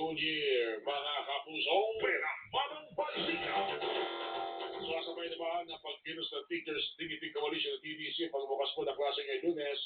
school year, mga kapuso. Pinamanang balita. Sasabay naman ang pagkilos ng Teachers Dignity Coalition ng TDC pagbukas po ng klase ngayong Lunes.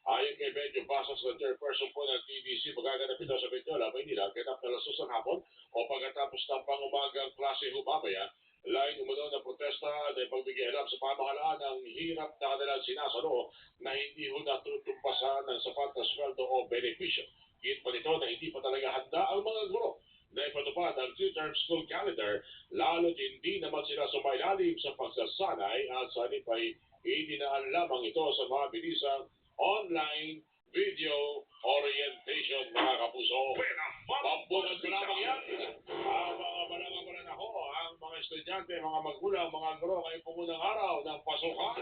Ayon kay Benjo Pasas na chairperson po ng TDC, magaganap ito sa Benjola, Maynila, ganap na lasos ng hapon o pagkatapos ng pangumagang klase humamaya. Lain umano ng protesta na pagbigay alam sa pamahalaan ng hirap na kanilang sinasalo na hindi ho natutumpasan ng sapat na sweldo o benepisyo. Git pa nito na hindi pa talaga handa ang mga guro na ipatupad ang two-term school calendar, lalo't hindi naman sila sumailalim sa pagsasanay at sa halip ay idinaan lamang ito sa mga bilisang online video orientation, mga kapuso. Pambukan ko lamang yan. Ang mga balangabalan ako, ang mga estudyante, mga magulang, mga guro, kayo po munang araw ng pasukan.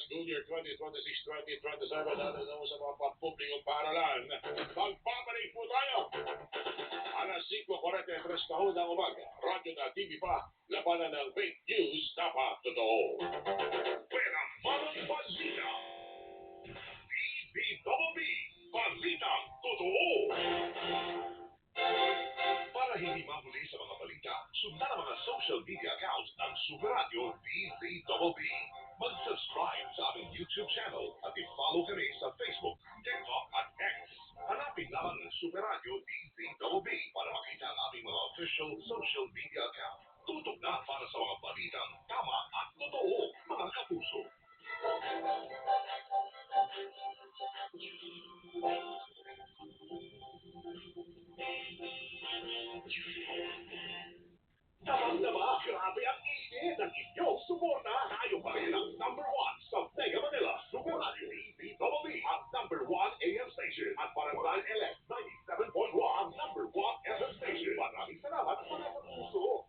School year 2026-2027, lalo na sa mga pampublikong paaralan. Magpapalik po tayo. Alas 5:43 kahon ng umaga, radyo na TV pa, labanan ng fake news, dapat totoo. Pinamanang balita. DBBB, balitang totoo. Para hindi mabuli sa mga balita, sundan ang mga social media accounts ng Super Radio DBBB. Mag-subscribe sa aming YouTube channel at i-follow kami sa Facebook, TikTok at X. Hanapin lamang ang Super Radio DBBB para makita ang aming mga official social media account. Tutok na para sa mga balitang tama at totoo, mga kapuso. Tama-tama, grabe ang init ng inyong suporta. Tayo pa rin ang #1 sa Mega Manila, Super Radio DBBB, ang #1 AM station at Barangay LS 97.1, ang #1 FM station. Maraming salamat mga kapuso.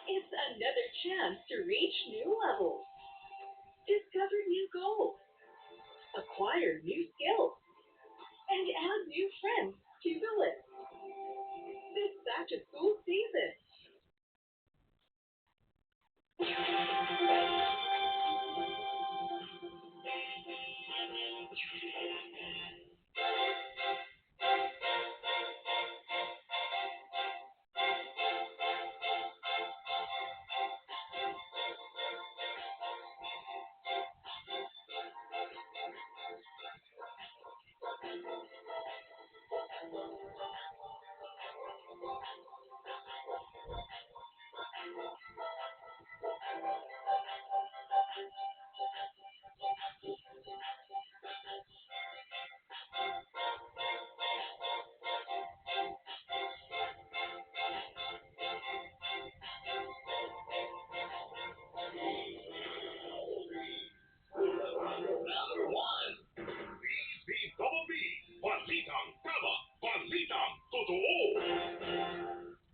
It's another chance to reach new levels. Discover new goals. Acquire new skills. And add new friends to the list. This back-to-school season. DBBB, balitang tama, balitang totoo.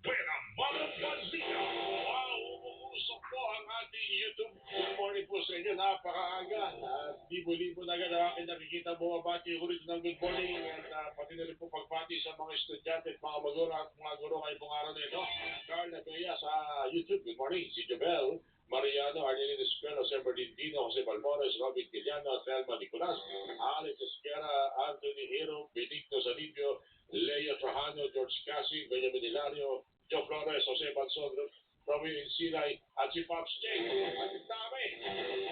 Pinamanang balita. Wow, umuusok po ang ating YouTube. Good morning po sa inyo, napakaaga. At libo-libo na agad ang aking nakikita bumabati ulit ng good morning. At pati na rin po pagbati sa mga estudyante at mga maguro at mga guro kayo pong araw na ito. Carl Natoya sa YouTube, good morning. Si Jobel Mariano, Arlene Esquero, Jose Bernardino, Jose Balmores, Robin Quiliano, Thelma Nicolas, Alex Esquera, Anthony Hero, Benigno Zanibio, Leo Trajano, George Casi, Benjamin Hilario, Joe Flores, Jose Banson, Romeo Insiray, at si Pops Jake. At ang dami.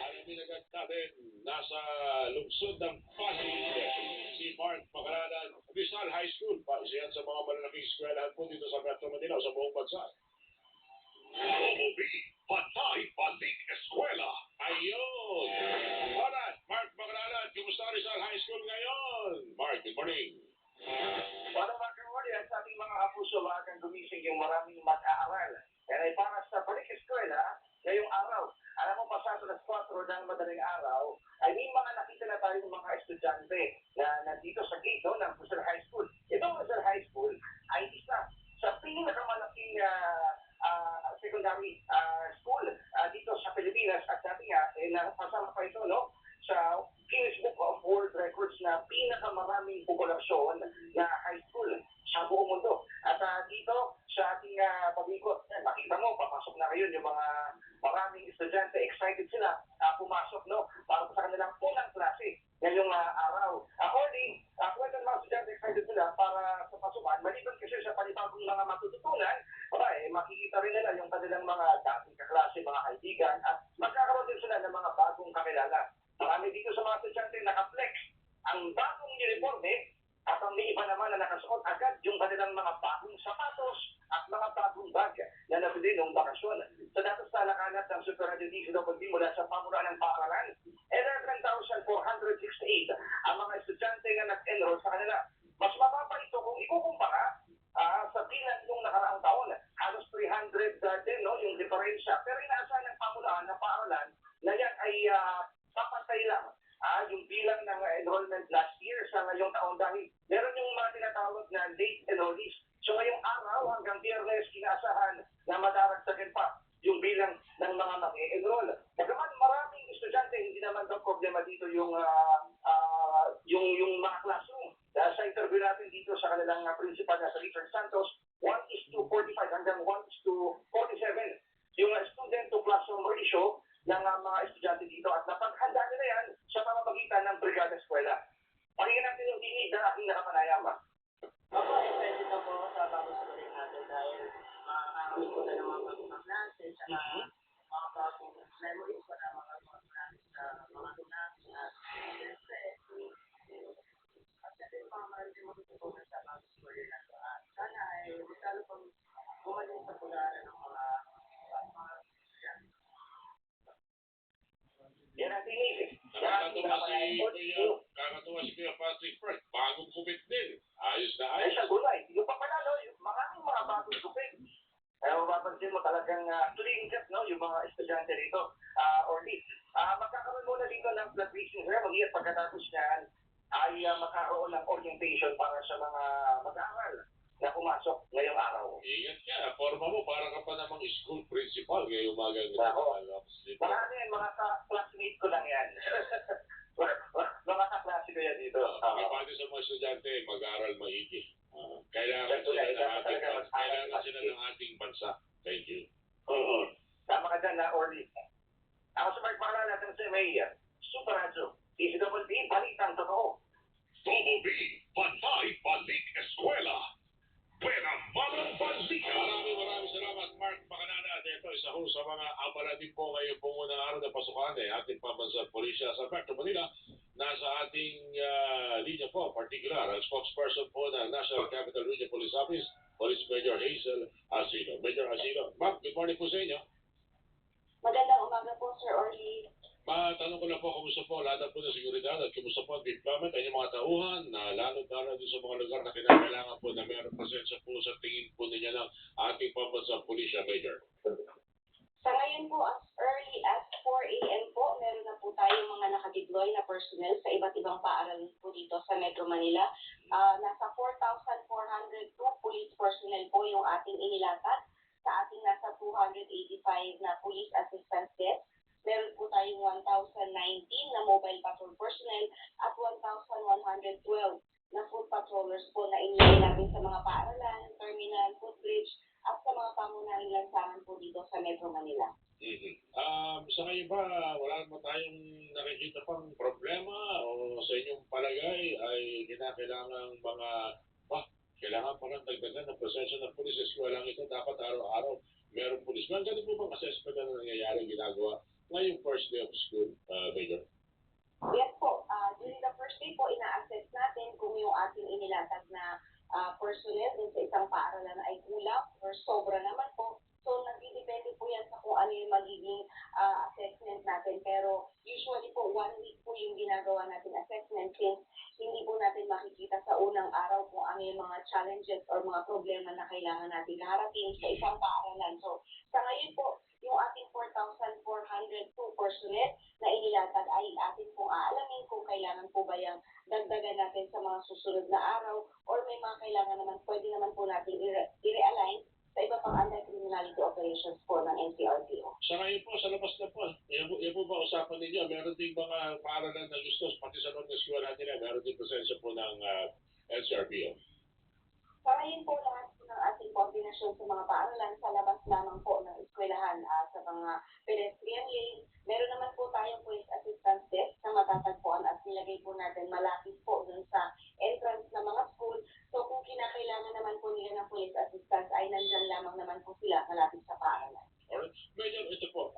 Alamin agad natin, nasa lungsod ng Pasig, si Mark Macaranan, Rizal High School. Isa yan sa mga malalaking eskwelahan po dito sa Metro Manila sa buong bansa. OB, Pantay Balik Eskwela. Ayun. Alright, Mark Macaranan, kumusta Rizal High School ngayon? Mark, good morning. Para mag-reward sa ating mga kapuso, maagang gumising yung maraming mag-aaral. Yan ay para sa balik eskwela ngayong araw. Alam mo, pasado alas 4 ng madaling araw, ay may mga nakita na tayo ng mga estudyante na nandito sa gate ng Rizal High School. Itong Rizal High School ay isa sa pinakamalaking secondary school dito sa Pilipinas at dati nga, napasama pa ito sa Guinness Book of World Records na pinakamaraming populasyon na high school sa buong mundo. At dito sa ating pag-ikot, makita mo, papasok na ngayon yung mga maraming estudyante, excited sila pumasok para sa kanilang unang klase ngayong araw. According, kwento ng mga estudyante, excited sila para sa pasukan, maliban kasi sa panibagong mga matututunan, makikita rin nila yung kanilang mga dating kaklase, mga kaibigan, at magkakaroon din sila ng mga bagong kakilala. Marami dito sa mga estudyante naka-flex ang bagong uniforme at ang may iba naman na nakasuot agad yung kanilang mga bagong sapatos at mga bagong bag na nabili noong bakasyon. Sa datos na nakanap ng Super Radio DCWB mula sa pamulaan ng paaralan, 11,468 ang mga estudyante na nag-enroll sa kanila. Mas mababa ito kung ikukumpara sa bilang yung nakaraang taon. Halos 300 din yung diferensya. Pero inaasahan ng pamulaan ng paaralan na yan ay papantay lang yung bilang ng enrollment last year sa ngayong taon dahil meron yung mga tinatawag na late enrollees. So ngayong araw hanggang Biyernes inaasahan na madaragdagan pa yung bilang ng mga mag-enroll. Bagaman maraming estudyante, hindi naman daw problema dito yung mga classroom. Dahil sa interview natin dito sa kanilang principal na sa Richard Santos, 1:45 hanggang 1:47 yung student to classroom ratio ng mga estudyante dito at napaghanda nila yan sa pamamagitan ng Brigada Eskwela. Pakinggan natin yung dinig na aking nakapanayam. Ako, excited ako sa bagong sulit natin dahil makakakaroon ko na ng mga bagong klase at mga bagong memories ko na mga klase sa mga klase at siyempre at siyempre mga maraming matututunan sa bagong sulit na ito at sana ay lalo pang gumaling sa pularan ng mga estudyante. Yan ang dinig. Kakatuwa si Kuya Patrick Fred. Bagong kupit din. Ayos na Ay, ayos. sa gulay. Yung pa pala, no? Yung maraming mga bagong tupig. Mapapansin mo talagang tulingat, no? Yung mga estudyante rito. Orly. Magkakaroon muna dito ng blood racing ceremony at pagkatapos niyan ay magkakaroon ng orientation para sa mga mag-aaral na pumasok ngayong araw. Ingat ka. Forma mo para ka pa namang school principal ngayong umaga. Marami yan, mga classmate ko lang yan. Mga kaklase ko yan dito. Pati sa mga estudyante, mag-aaral maigi. Kailangan sila ng ating bansa. Thank you. Tama ka dyan na, Orly. Ako sa pagpala natin sa May, Super Radio, DCWB, balitang totoo. Double B, Pantay, Balik, Eskwela. Pwera Mamang Balita. Maraming salamat, Mark Macanana. Dito, isa ho sa mga abala din po ngayon po unang araw na pasukan ating pambansang pulisya sa Metro Manila. Nasa ating linya po, particular, ang spokesperson po ng National Capital Region Police Office, Police Major Hazel Asilo. Major Asilo, ma'am, good morning po sa inyo. Magandang umaga po, Sir Orly. Matanong ko lang po, kumusta po lahat po ng seguridad at kumusta po ang deployment at yung mga tauhan na lalo doon sa mga lugar na kinakailangan po na mayroong presensya po sa tingin po ninyo ng ating pambansang pulisya, Major. Sa ngayon po, as early as 4 a.m. po, meron na po tayong mga nakadeploy na personnel sa iba't ibang paaralan po dito sa Metro Manila. Nasa 4,402 police personnel po yung ating inilatag sa ating nasa 285 na police assistance desk. Meron po tayong 1,019 na mobile patrol personnel at 1,112 na foot patrollers po na inilagay natin sa mga paaralan, terminal, footbridge, at sa mga pamunahing lansangan po dito sa Metro Manila. Sa ngayon ba, wala naman tayong nakikita pang problema o sa inyong palagay ay kinakailangan kailangan pa lang dagdagan ng presensya ng pulis sa eskwela ito, dapat araw-araw merong pulis. Ganun po bang assessment na nangyayari ginagawa ngayong first day of school, Major? Yes po. During the first day po, ina-assess natin kung yung ating inilatag na personnel din sa isang paaralan ay kulang or sobra naman po. So, nagdidepende po yan sa kung ano yung magiging assessment natin. Pero usually po, 1 week po yung ginagawa natin assessment since hindi po natin makikita sa unang araw kung ano yung mga challenges or mga problema na kailangan natin harapin sa isang paaralan. So, sa ngayon po, yung ating 4,402 personnel na inilatag ay atin pong aalamin kung kailangan po ba yung dagdagan natin sa mga susunod na araw or may mga kailangan naman, pwede naman po natin i-realign sa iba pang anti-criminality operations po ng NCRPO. Sa ngayon po, sa labas na po, yan po ba usapan ninyo? Meron din mga paaralan na gusto, pati sa loob ng eskwela nila, meron din presensya po ng NCRPO. Sa ngayon po, lahat po ng ating koordinasyon sa mga paaralan sa labas lamang po ng eskwelahan sa mga pedestrian lane. Meron naman po tayong police assistance desk na matatagpuan at nilagay po natin malapit po dun sa entrance ng mga school. So kung kinakailangan naman po nila ng police assistance, ay nandyan lamang naman po sila malapit sa paaralan. Alright. Medyo ito po,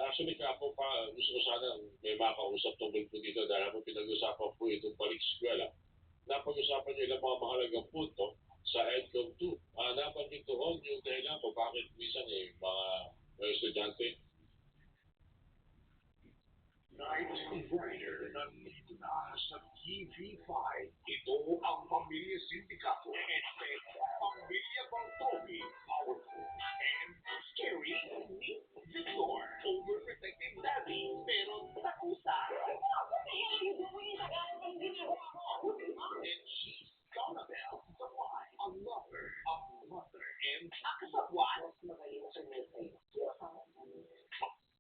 actually ka po pa, gusto ko sana may makausap tungkol po dito dahil po pinag-usapan po itong balik-eskwela. Napag-usapan niyo ilang mga mahalagang punto sa EDCOM 2. Nabanggit doon yung dahilan po bakit minsan mga estudyante. Night Rider nandito na sa TV5. Ito ang Pamilya Sindikato. Pamilya Baltobi, powerful and scary. Meet Victor, overprotective daddy, pero takusa. And she's Donabelle, the wife, a lover, and akasabwat.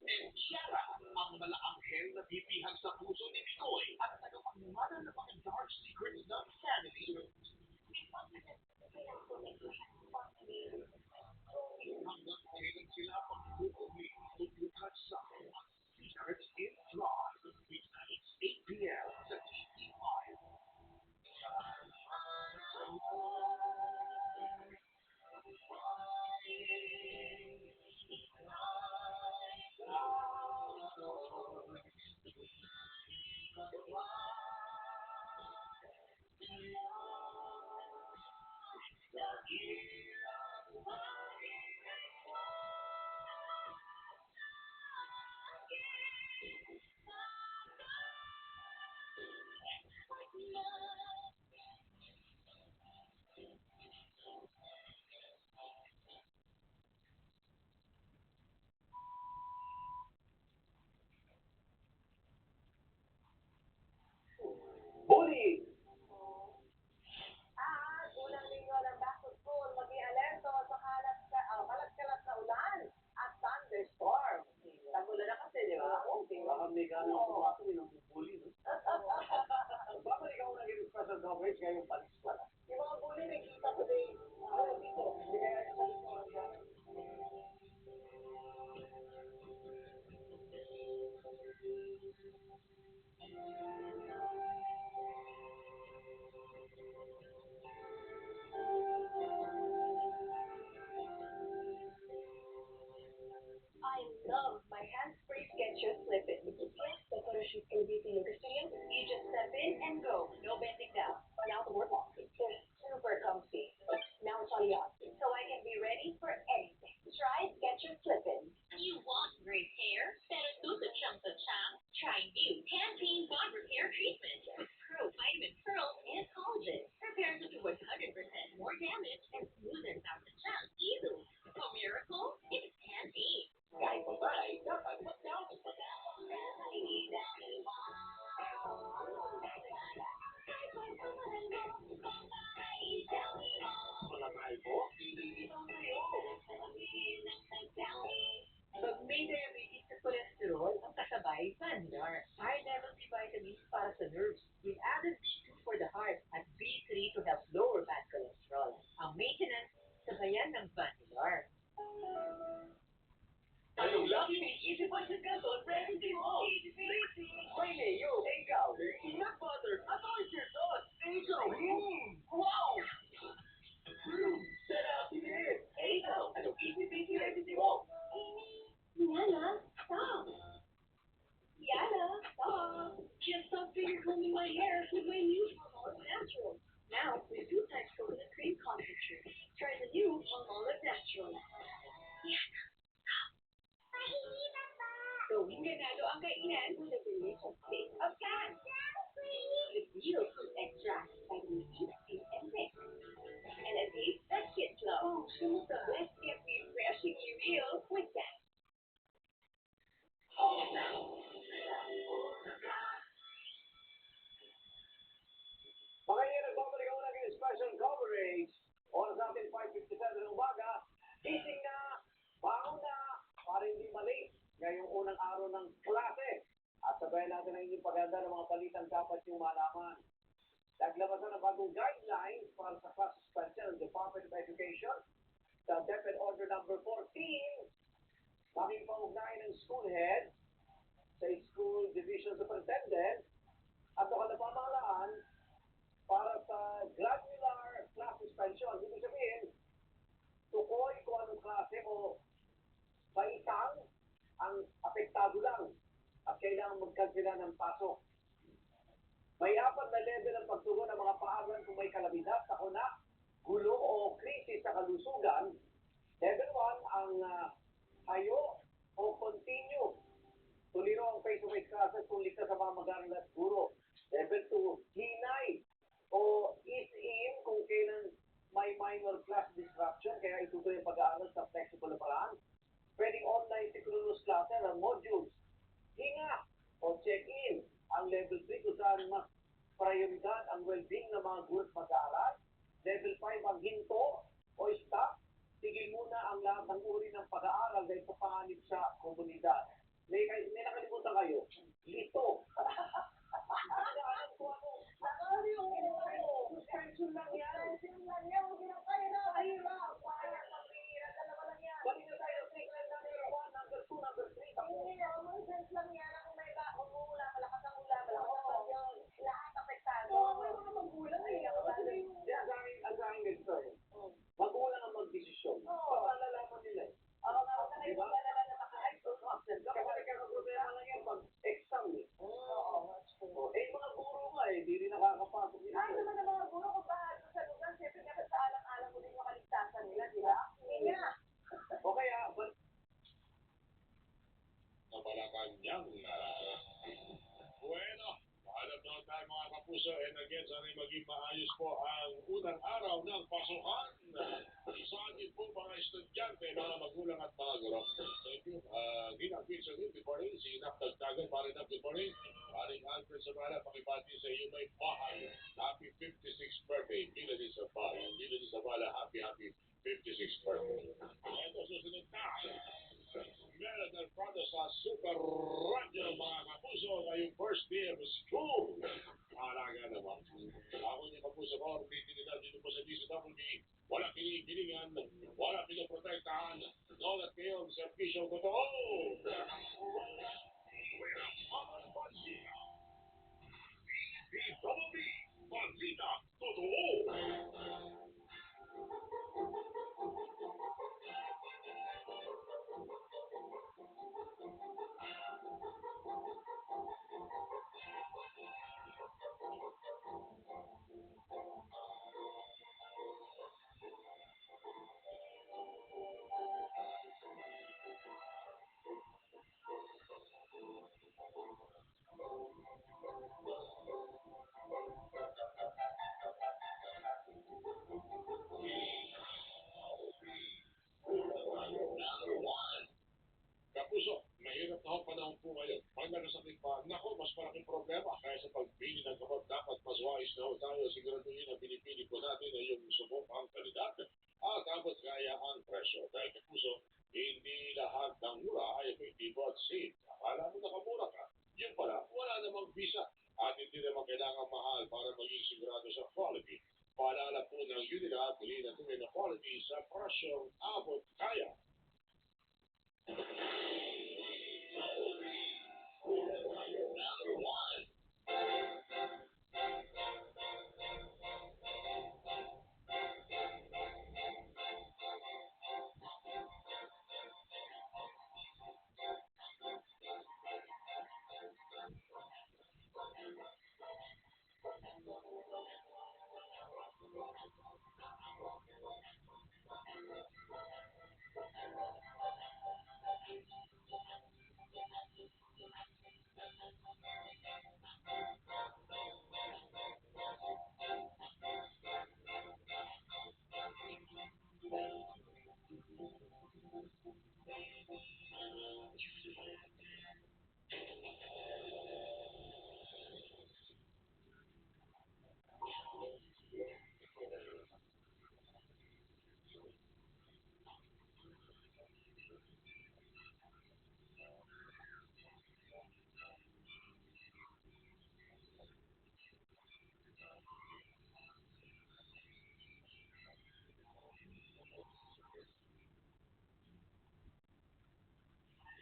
And Tiara, ang malaanghel na bibihag sa puso ni Nicoy at tagapagmana ng mga dark secrets ng family. Hanggang kailan sila pagbubuhay at sa mga secrets in Drive, weeknights 8 p.m. sa TV5. Bully! Unang linggo ng back to school, maging alerto sa kalat-kalat na ulan at thunderstorm. Tagulan na kasi, di ba? Baka may gano'n ang pumasok, yung bully, no? Bakit ikaw naging special coverage ngayong pag-eskwela? Yung mga bully, nakikita ko din. Dito. Hindi kaya I love my hand-spray Skechers Slip-In. Yes, the photo shoot's gonna be at the studio. You just step in and go. No bending down. Now the boardwalk. They're super comfy. Now it's all yours. So I can be ready for anything. Try Skechers Slip-In. You want great hair? Pero susot siyang sa tiyan? Try new Pantene Bond Repair Treatment. Pro Vitamin Pearls and Collagen. Repairs up to 100% more damage and smoothens out the tiyan easily. A miracle? It's Pantene. Kahit pa ba, ay dapat mag-down. Mga mahal po, Pag may diabetes at cholesterol, ang kasabay, Vanlar. High-level B vitamins para sa nerves with added B2 for the heart at B3 to help lower bad cholesterol. Ang maintenance, sabayan ng Vanlar. anong lagi may isip ang sikaso, recipe mo? May mayo, ikaw, peanut butter, at oyster sauce. Ikaw, wow! Sarap din! Ikaw, anong easy-peasy recipe mo? Yana, stop! Yana, stop! Just stop finger combing my hair with my new Palmolive Natural. Now, with 2 times coconut cream concentrate. Try the new Palmolive Natural. Yana, stop! Gawing ganado ang kainan with a delicious taste of gas. With real fruit extract, vitamin E, C, and mix. And a taste that kids love. So let's get refreshingly real with that. Mga yan, nagbabalik ako ng special coverage. Oras natin 5:57 ng umaga. Gising na, bangon na, para hindi mali. Ngayong unang araw ng klase. At sabayan natin ang inyong paganda ng mga balitang dapat yung malaman. Naglabasan ng bagong guidelines para sa class suspension ng Department of Education sa DepEd Order number 14. Making paugnayan ng school head sa school division superintendent at lokal na pamahalaan o baitang ang apektado lang at kailangan magkansila ng pasok. May 4 na level ang pagtugon ng mga paaralan kung may kalamidad, sakuna, gulo o krisis sa kalusugan. Level 1 ang hayo o continue. Tuliro ang face-to-face classes kung ligtas sa mga mag-aaral at guro. Level 2, hinay o ease-in kung kailan may minor class disruption, kaya itutuloy ang pag-aaral sa flexible na paraan. Pwedeng online synchronous classes ang modules. Hinga o check-in ang level 3 kung saan mas prioridad ang well-being ng mga guro at mag-aaral. Level 5 ang hinto o stop. Tigil muna ang lahat ng uri ng pag-aaral dahil papanganib sa komunidad. May nakalimutan kayo. Lito. Alam ko ano. Suspension lang yan. Balik na tayo sa tignan na number 1, number 2, number 3. Ang sa akin ganito eh. Magulang ang mag-desisyon. Pakalalaman nila eh. Diba? Kasi nagkakaproblema lang yan pag exam eh. Eh, mga guro nga eh, di rin nakakapasok dito. O kaya, Sa Malacanang. Bueno, paalam naman tayo mga kapuso. And again, sana'y maging maayos po ang unang araw ng pasukan. Sa ating po mga estudyante, mga magulang at mga guro. Thank you. Ginang Pinson, good morning. Si Nak Tagtagan, Parinap, good morning. Paring Alfred Sabala, pakipati sa iyo may bahay. Happy 56th birthday. Milady Sabala. Milady Sabala, happy 56th birthday. Ito, susunod na. Meron ng product sa Super Radio, mga kapuso, ngayong first day of school. Alaga naman. Ako niya kapuso ko, nila dito po sa DCWD, wala kinikilingan, wala pinoprotektahan, noon at ngayon, servisyo totoo. DCWD, Balita Totoo. Kapuso, mahirap na ho panahon po ngayon. Pag nagkasakit pa, nako, mas malaking problema. Kaya sa pagbili ng gamot, dapat mas wise na ho tayo. Siguraduhin ang pinipili po natin ay yung subok ang kalidad at abot kaya ang presyo. Dahil kapuso, hindi lahat ng mura ay epektibo at safe. Akala mo nakamura ka, yun pala, wala namang visa. At hindi naman kailangan mahal para maging sigurado sa quality. Paalala po ng Unilab, bilhin na tunay na quality sa presyong abot kaya.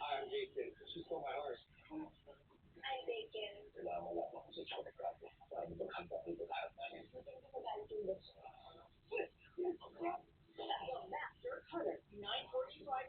I'm Jason. She stole my heart. Ay, bacon. Kailangan mo lang ako sa chocolate. Para maghanda dito lahat namin. The Master Cutter, $9.45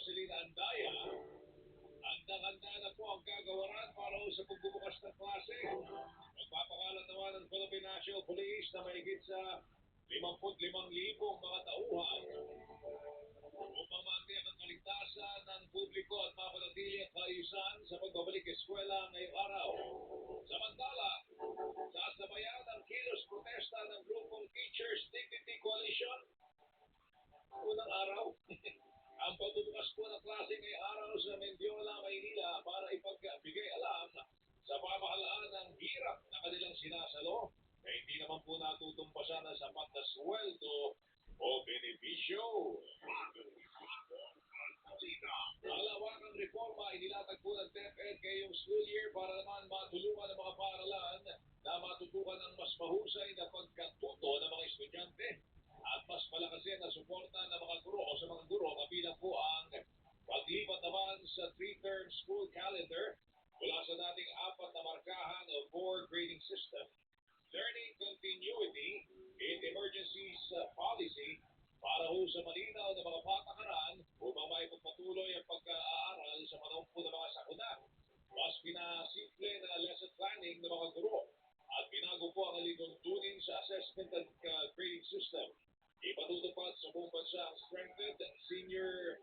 Jocelyn Andaya, handa-handa na po ang kagawaran para sa pagbubukas ng klase. Magpapakalat naman ng Philippine National Police na mahigit sa 55,000 mga tauhan upang matiyak ang kaligtasan ng publiko at mapanatili ang kaayusan sa pagbabalik eskwela ngayong araw. Samantala, sasabayan ang kilos protesta ng grupong Teachers Dignity Coalition. Unang araw, ang pagbubukas po ng klase ngayong araw sa Mendiola, Maynila para ipagbigay alam sa pamahalaan ng hirap na kanilang sinasalo na hindi naman po natutumpasan ng sapat na sweldo o benepisyo. Malawakang reforma inilatag po ng DepEd ngayong school year para naman matulungan ang mga paaralan na matutukan ang mas mahusay na pagkatuto ng mga estudyante at mas palakasin ang suporta ng mga guro o sa mga guro kabilang po ang paglipat naman sa 3-term school calendar mula sa dating 4 na markahan o 4 grading system. Learning continuity in emergencies policy para ho sa malinaw na mga patakaran upang maipagpatuloy ang pag-aaral sa panahon po ng mga sakuna. Mas pinasimple na lesson planning ng mga guro at binago po ang alituntunin sa assessment at grading system. Ipatutupad sa buong bansa ang strengthened senior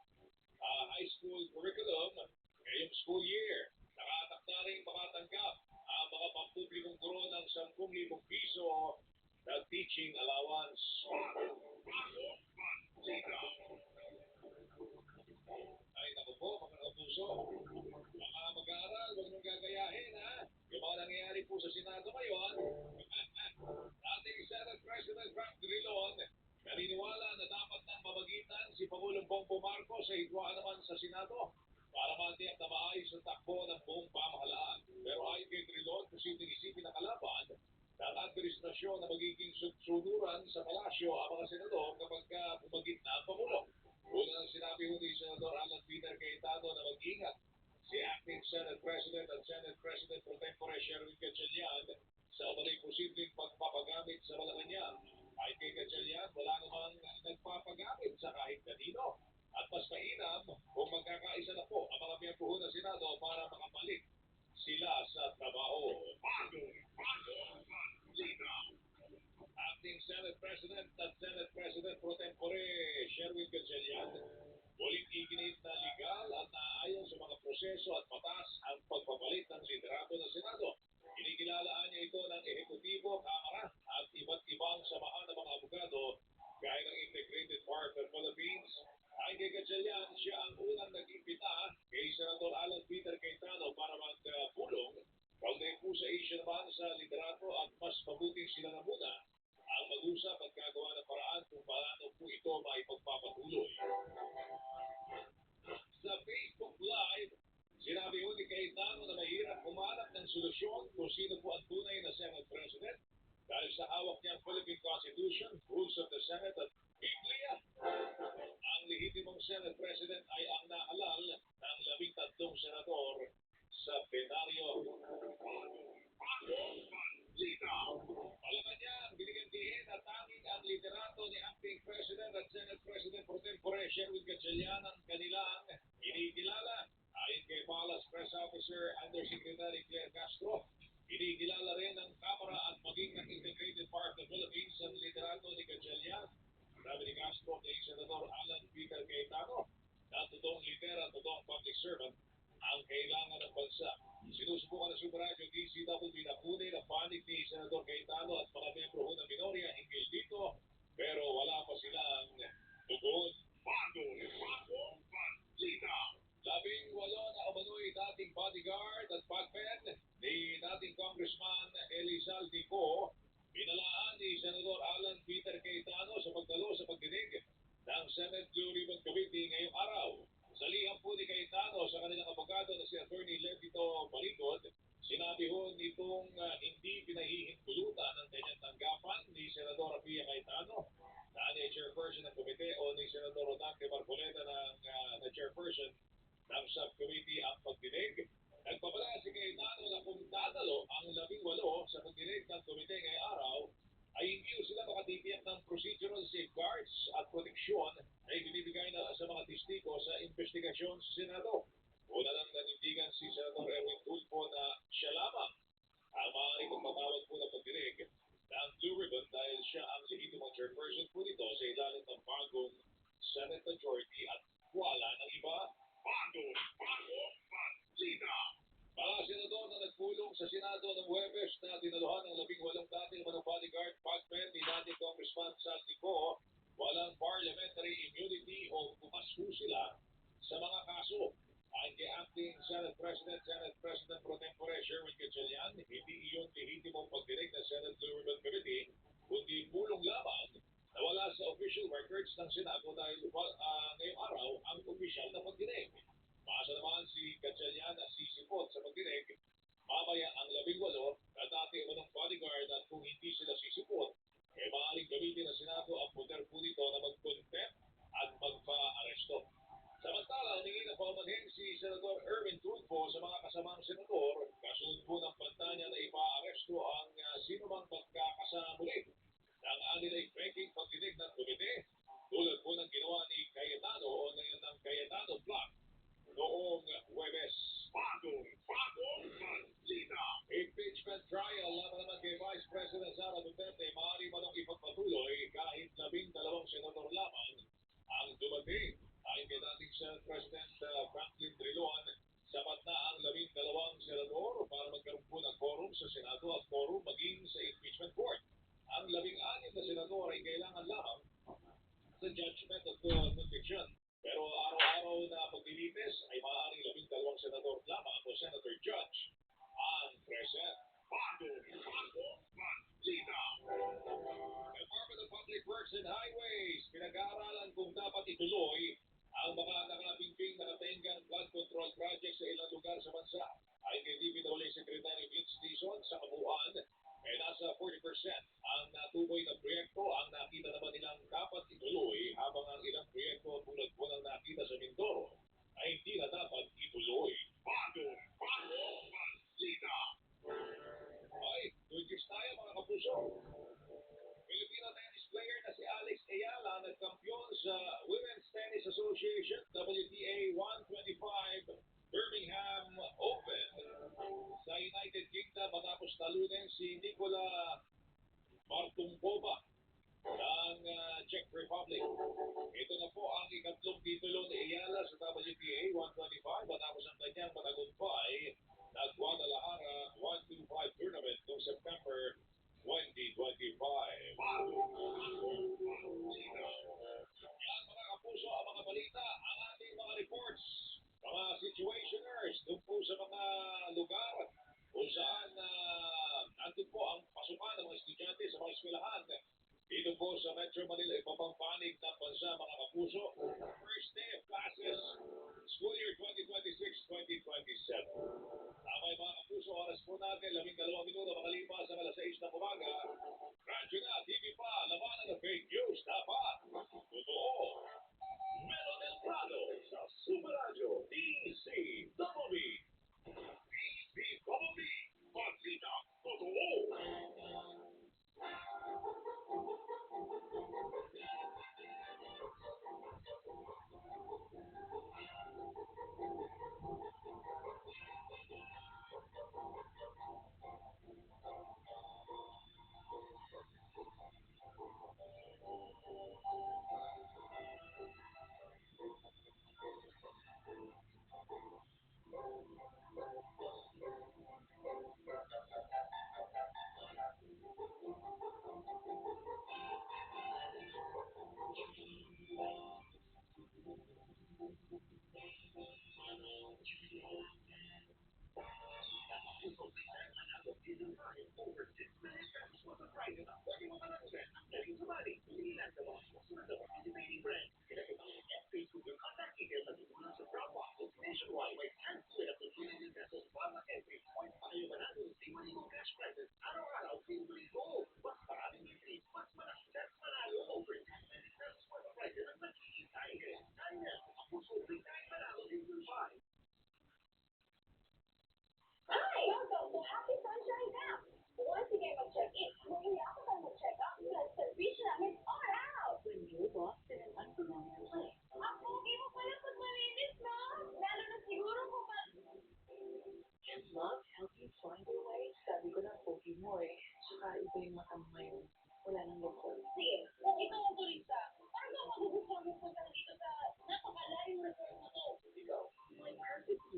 high school curriculum ngayong school year. Nakatak na rin makatanggap ang mga pampublikong guro ng 10,000 piso na teaching allowance. Ay, naku po, mga kapuso. Mga mag-aaral, huwag niyong gagayahin, ha? Yung mga nangyayari po sa Senado ngayon, dating Senate President Frank Drilon, naniniwala na dapat nang mamagitan si Pangulong Bongbong Marcos sa hidwaan naman sa Senado para matiyak na maayos ang takbo ng buong pamahalaan. Pero ayon kay Drilon, posibleng isipin na kalaban ng administrasyon na magiging sunuran sa palasyo ang mga senador kapag bumagit na ang Pangulo. Una nang sinabi ho ni Senador Alan Peter Cayetano na mag-ingat si Acting Senate President at Senate President Pro Tempore Sherwin Gatchalian sa umano'y posibleng pagpapagamit sa Malacanang. Ay kay Gatchalian, wala namang nagpapagamit sa kahit kanino. At mas mainam kung magkakaisa na po ang mga miyembro ng Senado para makabalik sila sa trabaho. Acting Senate President at Senate President Pro Tempore Sherwin Gatchalian, muling iginit na legal at naayon sa mga proseso at batas ang pagpapalit ng liderato ng Senado. Inigilalaan niya ito ng ehekutibo, kamara at iba't ibang samahan ng mga abogado gaya ng Integrated Bar of the Philippines. Ay kay Gatchalian, siya ang unang nag-impita kay Senador Alan Peter Cayetano para magpulong kaugnay po sa issue naman sa liderato at mas mabuting sila na muna ang mag-usap at gagawa ng paraan kung paano po ito maipagpapatuloy. Sa Facebook Live, sinabi ho ni Cayetano na mahirap humanap ng solusyon kung sino po ang tunay na Senate President dahil sa hawak niyang Philippine Constitution, Rules of the Senate at Biblia. Ang lehitimong Senate President ay ang nahalal ng 13 senador sa plenaryo. Malacanang, binigyan diin na tanging ang liderato ni Acting President at Senate President Pro Tempore Sherwin Gatchalian ang kanilang inikilala. Ayon kay Palace Press Officer Undersecretary Claire Castro, inikilala rin ng Kamara at maging ng Integrated Bar of the Philippines ang liderato ni Gatchalian. Sabi ni Castro kay Senador Alan Peter Cayetano na totoong lider at totoong public servant ang kailangan ng bansa. Sinusubukan ng Super Radio DCWB na kunin ang panig ni Senador Cayetano at mga miyembro ng minorya hinggil dito, pero wala pa silang tugon. Labing walo na umano'y dating bodyguard at bagmen ni dating Congressman Elizalde Co. Pinalaan ni Senador Alan Peter Cayetano sa pagdalo sa pagdinig ng Senate Blue Ribbon Committee ngayong araw. Sa liham po ni Cayetano sa kanilang abogado na si Attorney Levito Baligod, sinabi ho nitong hindi pinahihintulutan ng kanyang tanggapan ni Senadora Pia Cayetano na ni chairperson ng komite o ni Senador Rodante Marcoleta na chairperson ng subcommittee ang pagdinig. Nagpapala si Cayetano na kung dadalo ang 18 sa pagdinig ng komite ngayong araw, ay hindi sila makatitiyak ng procedural safeguards at proteksyon na ibinibigay na sa mga testigo sa investigasyon sa Senado. Una lang nanindigan si Senator Erwin Tulfo na siya lamang ang maaaring magpapawag po ng pagdinig ng Blue Ribbon dahil siya ang legitimate chairperson po nito sa ilalim ng bagong Senate Majority at wala ng iba. Bagong Balita! Mga senador na nagpulong sa Senado ng Huwebes na dinaluhan ng 18 dating mga bodyguard pagmen ni dating Congressman Saldico, walang parliamentary immunity o pumaspo sila sa mga kaso. Ayon kay Acting Senate President Pro Tempore Sherwin Gatchalian, hindi iyon lehitimong pagdinig ng Senate Blue Ribbon Committee, kundi pulong lamang na wala sa official records ng Senado dahil ngayong araw ang opisyal na pagdinig. Maasa naman si Gatchalian na sisipot sa pagdinig, mamaya ang 18 na dati unang bodyguard at kung hindi sila sisipot, maaaring gamitin ng Senado ang poder po nito na mag-contempt at magpa-aresto. Samantala, humingi ng paumanhin si Senator Erwin Tulfo sa mga kasamang senador kasunod po ng banta niya na ipa-aresto ang sinumang pagkakasamuli ng anilay banking pagdinig ng komite tulad po ng ginawa ni Cayetano o ng Cayetano Block noong Huwebes. Bagong Balita! Impeachment trial laban naman kay Vice President Sara Duterte maaari manong ipagpatuloy kahit 12 senador lamang ang dumating. Ayon kay dating Senate President Franklin Drilon, sapat na ang 12 senador para magkaroon po ng quorum sa Senado at quorum maging sa impeachment court. Ang 16 na senador ay kailangan lamang sa judgment of conviction. Pero araw-araw na paglilitis ay maaaring 12 senador lamang o senator judge ang present. Bagong Balita! Department of Public Works and Highways, pinag-aaralan kung dapat ituloy ang mga nakapingping nakatengang flood control project sa ilang lugar sa bansa. Ayon kay DPWH Secretary Vince Dizon, sa kabuuan ay nasa 40% ang natukoy na proyekto ang nakita naman nilang dapat ituloy habang ang ilang proyekto tulad po ng nakita sa Mindoro ay hindi na dapat ituloy. Bagong Balita! Ay, good news tayo mga kapuso. Filipino tennis player na si Alex Ayala nagkampiyon sa Women's Tennis Association WTA 125 Birmingham Open sa United Kingdom matapos talunin si Nikola Martunkova ng Czech Republic. Ito na po ang ikatlong titulo ni Ayala sa WTA 125 matapos ang kanyang matagumpay na Guadalajara 125 tournament noong September 2025. Yan mga kapuso ang mga balita, ang ating mga reports, mga situationers doon po sa mga lugar kung saan nandun po ang pasukan ng mga estudyante sa mga eskwelahan. Dito po sa Metro Manila, ibabang panig ng bansa mga kapuso. First day of classes, school year 2026-2027. Tama yung mga kapuso, oras po natin, 12 minuto makalipas sa alas 6 ng umaga. Radyo na, TV pa, labanan ng fake news, dapat. Totoo. Meron El Prado sa Super Radio, DCWB. DCWB, Balita Totoo. Hi! Welcome to Happy Sunshine App! Once again, mag-check-in. Kung hindi ako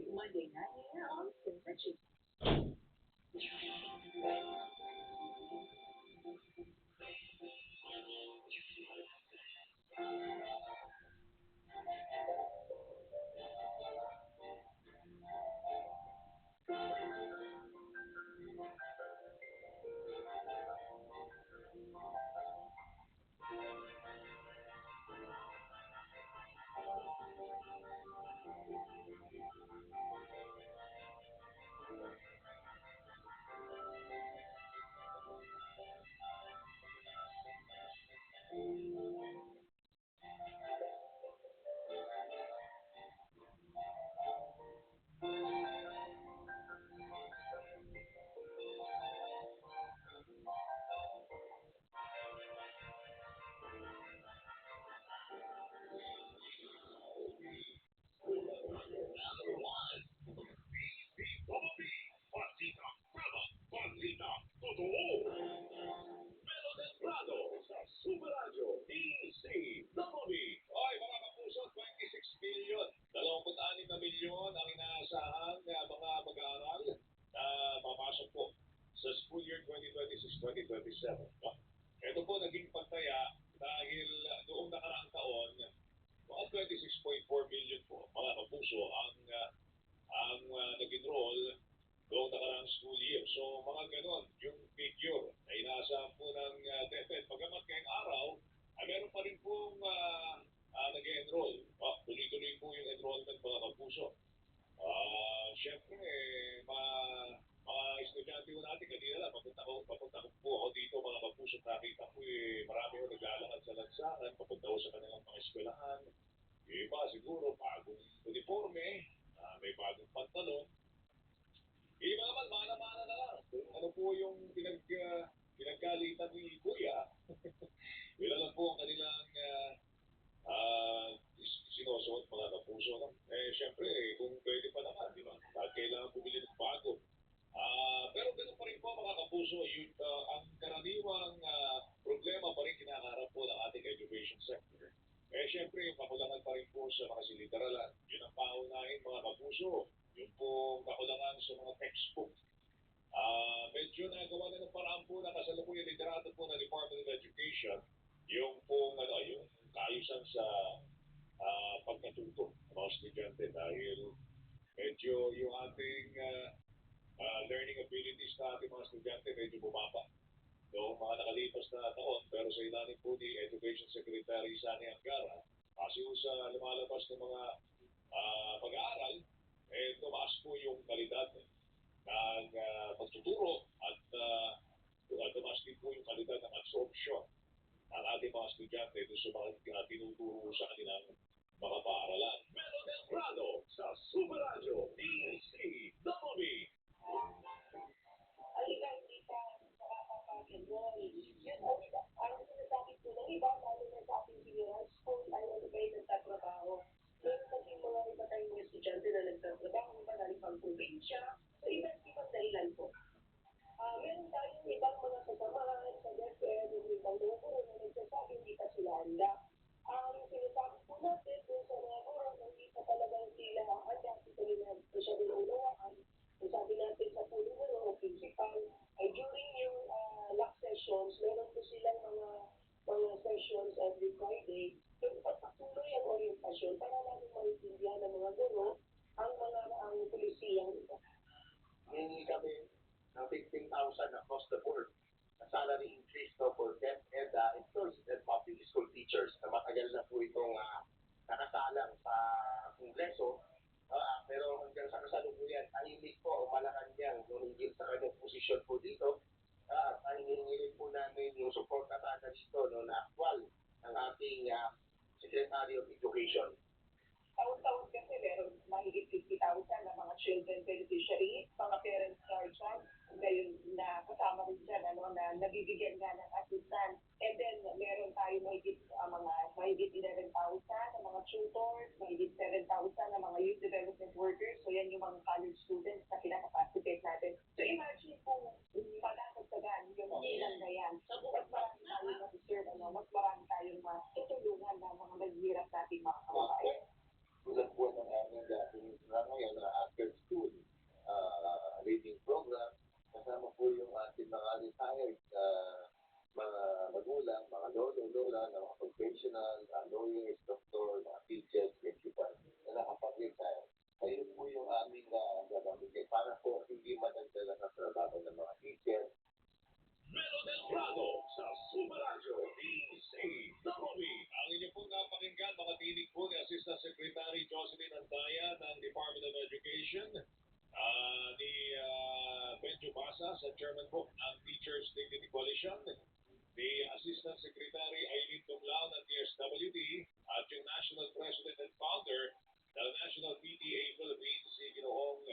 Monday night here on St. Richard. Balita, totoo. Melo Delgado sa Super Radio, DCWB. Ay, mga kapuso, 26 million. 26 na milyon ang inaasahang mga mag-aaral na papasok po sa school year 2026-2027. Ito po naging pantaya dahil noong nakaraang taon, mga 26.4 million po, mga kapuso, ang nag-enroll noong nakaraang school year. So, mga ganon, yung figure na inaasahan po ng DepEd. Pagamat ngayong araw, ay meron pa rin pong nag-enroll. Tuloy-tuloy po yung enrollment, mga kapuso. Siyempre, mga estudyante ko natin, kanina lang, papunta ko po ako dito, mga kapuso, nakita ko marami ko naglalakad sa lansangan, papunta ko sa kanilang mga eskwelahan. Yung iba, siguro, bagong uniforme, may bagong pantalon. Iba naman, mana-mana na lang. Kung ano po yung pinagkalitan ni Kuya, yun na lang po ang kanilang sinusuot, mga kapuso. No? Siyempre, kung pwede pa naman, di ba? At kailangan bumili ng bago. Pero ganun pa rin po, mga kapuso, ang karaniwang problema pa rin kinakaharap po ng ating education sector. Siyempre, yung kakulangan pa rin po sa mga silid-aralan. Yun ang paunahin, mga kapuso. Yung pong kakulangan sa mga textbook. Medyo nagawa na ng paraan po na kasalukuyan liderato po ng Department of Education yung pong yung kaayusan sa pagkatuto ng mga estudyante dahil medyo yung ating learning abilities na ating mga estudyante medyo bumaba noong mga nakalipas na taon, pero sa ilalim po ni Education Secretary Sani Angara, kasi sa lumalabas ng mga pag-aaral, tumaas po yung kalidad ng pagtuturo at tumaas din po yung kalidad ng absorption ng ating mga estudyante doon sa mga tinuturo sa kanilang mga paaralan. Melo Delgado sa Super Radio, DCWB. Halika, hindi ka nakakapag-enroll. Yun, ang sinasabi ko ng iba, lalo na sa ating senior school, ay ano kayo nagtatrabaho. Meron kasing mga iba tayong mga estudyante na nagtatrabaho, iba galing pang probinsya, so iba't ibang dahilan po. Meron tayong ibang mga kasamahan sa DepEd, yung ibang mga guro na nagsasabi hindi pa sila handa. Ang sinasabi po natin kung sa mga guro, hindi pa talagang sila handa, kasi siya din unawaan. Kung sabi natin sa pulong o principal, ay during yung lock sessions, meron po silang mga sessions every Friday. Yung pagpatuloy ang orientasyon para namin maintindihan ng mga guro ang polisiyang ito. Hindi kami ng 15,000 across the board na salary increase for DepEd employees and public school teachers na matagal na po itong nakasalang sa Kongreso. Pero hanggang sa kasalukuyan, tahimik po o Malacanang nung higil sa kanyang posisyon po dito. Ang hinihiling po namin yung support na sana dito na aktwal ng ating Secretary of Education. Taon-taon kasi meron mahigit 50,000 na mga children beneficiaries, mga parents guardian, ngayon na kasama rin dyan, na nabibigyan nga ng assistance. And then, meron tayo mahigit 11,000 na mga tutors, mahigit 7,000 na mga youth development workers. So, yan yung mga college students na pinakapacitate natin. So, imagine kung madagdagan yung ilan na yan. So, mas marami tayong ma-serve, mas marami tayong matutulungan ng mga naghihirap nating mga kababayan. Tulad po ng aming dating ngayon na Coalition ni Benjo Basa sa chairman po ng Teachers Dignity Coalition, ni Assistant Secretary Aileen Tumlao ng TSWD at yung National President and Founder ng National PTA Philippines, si Ginoong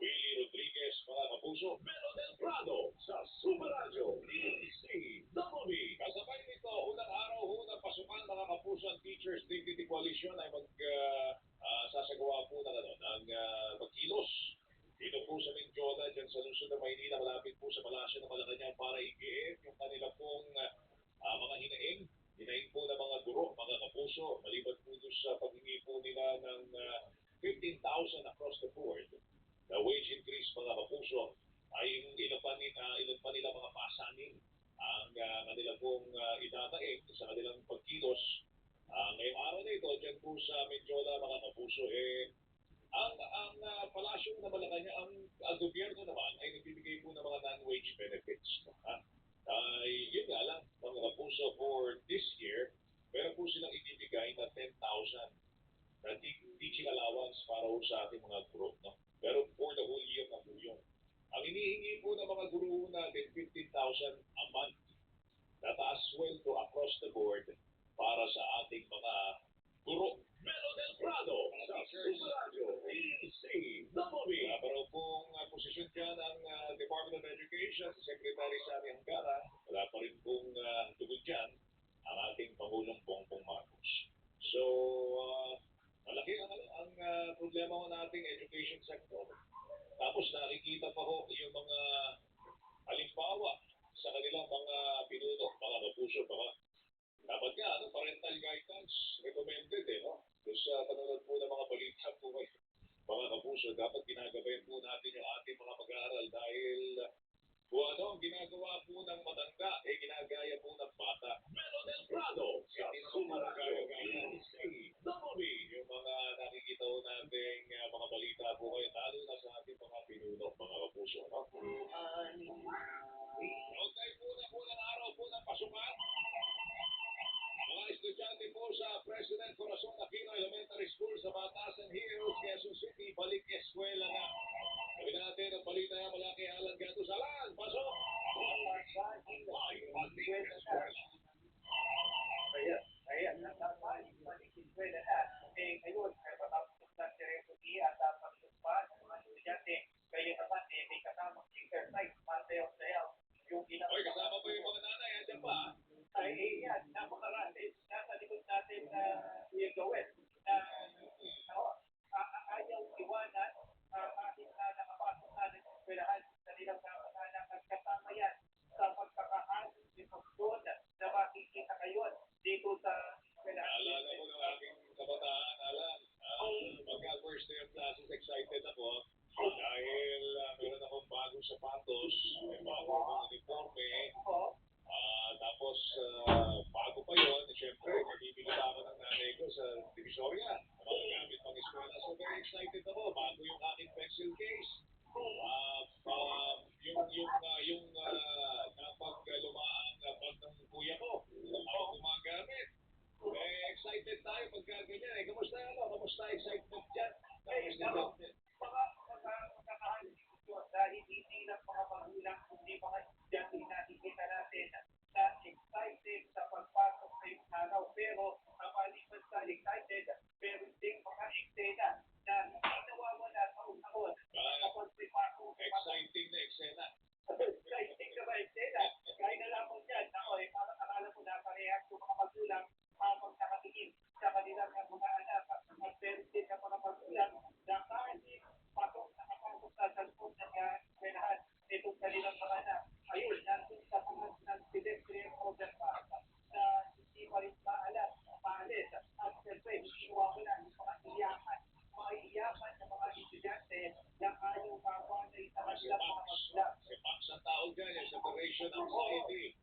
Willie Rodriguez, mga kapuso. Melo del Prado sa Super Radio DCWB. Kasabay nito, unang araw ng pasukan, mga kapuso, ang Teachers Dignity Coalition ay sasagawa po ng magkilos dito po sa Mindiola, dyan sa lungsod ng Maynila, malapit po sa Palasyo ng Malacanang para igiit yung kanila pong mga hinaing po ng mga guro, mga kapuso, maliban po doon sa paghingi po nila ng 15,000 across the board na wage increase, mga kapuso, ay ilan pa nila mga pasanin ang kanila pong itataing sa kanilang pagkilos. Ngayong araw na ito, dyan po sa Mindiola, mga kapuso, ang palasyo na Malacanang, ang gobyerno naman ay nagbibigay po ng mga non-wage benefits. Yun nga lang, mga kapuso, for this year, meron po silang ibibigay na 10,000 na teaching allowance para po sa ating mga guro. No? Pero for the whole year na po yun. Ang inihingi po ng mga guro natin, 15,000 a month na taas sweldo across the board para sa ating mga guro. Melo del Prado sa Super Radio DCWB. Pero kung posisyon dyan ang Department of Education, Secretary Sammy Hangara, wala pa rin pong tugod dyan ang ating Pangulong Bongbong Marcos. So, malaki ang problema ko ng ating education sector. Tapos nakikita pa ho yung mga halimbawa sa kanilang mga pinuno, mga kapuso, dapat nga, parental guidance recommended, no? Doon sa panonood po ng mga balita po kayo, mga kapuso, dapat ginagabayan po natin yung ating mga mag-aaral dahil kung ano ang ginagawa po ng matanda, ginagaya po ng bata. Melo del Prado, sa Sumagaya yung mga nakikita po natin mga balita po kayo, lalo na sa ating mga pinuno, mga kapuso, no? Okay po na unang araw po ng pasukan. Mga estudyante po sa President Corazon Aquino Elementary School sa Batasan Hills, Quezon City, balik eskwela na. Sabi natin ang balita niya mula kay Alan Gatusalan. Pasok! Balik eskwela. Ayan, balik eskwela na. Ngayon, patapos na si Reputi at pagsuspa ng mga estudyante. Kaya naman, may kasamang exercise, Monday of the Health. Oy, kasama po yung mga nanay, andyan pa. Yan, napakarami. Nasa likod natin yung gawin. Ayaw iwanan kahit na nakapasok na ng eskwelahan sa nilang kapasanan at kasama yan sa pagkakahasin ni Pagdon na makikita ngayon dito sa eskwelahan. Naalala ko ng aking kabataan, Alan. Pagka-first day of classes, excited ako dahil meron akong bagong sapatos, may bagong uniforme. Tapos, bago pa yun, siyempre, nabibili pa ako ng nanay ko sa Divisoria, mga gamit pang eskwela. So, very excited ako. Bago yung aking pencil case. Yung kapag lumaan bag ng kuya ko, ako gumagamit. Excited tayo pagka ganyan. Kamusta ano? Kamusta excitement dyan? Mga magkakahasin ko dahil hindi lang mga magulang, kundi mga estudyante nakikita natin na excited sa pagpasok sa yung araw. Pero maliban sa excited, pero ding mga eksena na hindi nawawala taon-taon kapag may pasok. Exciting na eksena. Exciting na ba eksena? Kaya na lamang yan. Parang akala mo na parehas yung mga magulang habang nakatingin sa kanilang mga anak. At meron din ang mga magulang na kahit nakapasok na sa loob ng eskwelahan itong kanilang mga anak. Ayun, nandun sa mga ng pedestrian overpass na hindi pa rin maalis. At siyempre, hindi wawala yung mga iyakan. Mga iyakan ng mga estudyante na ayaw mawanay sa kanilang mga magulang. Si Max ang tawag dyan, yung separation anxiety.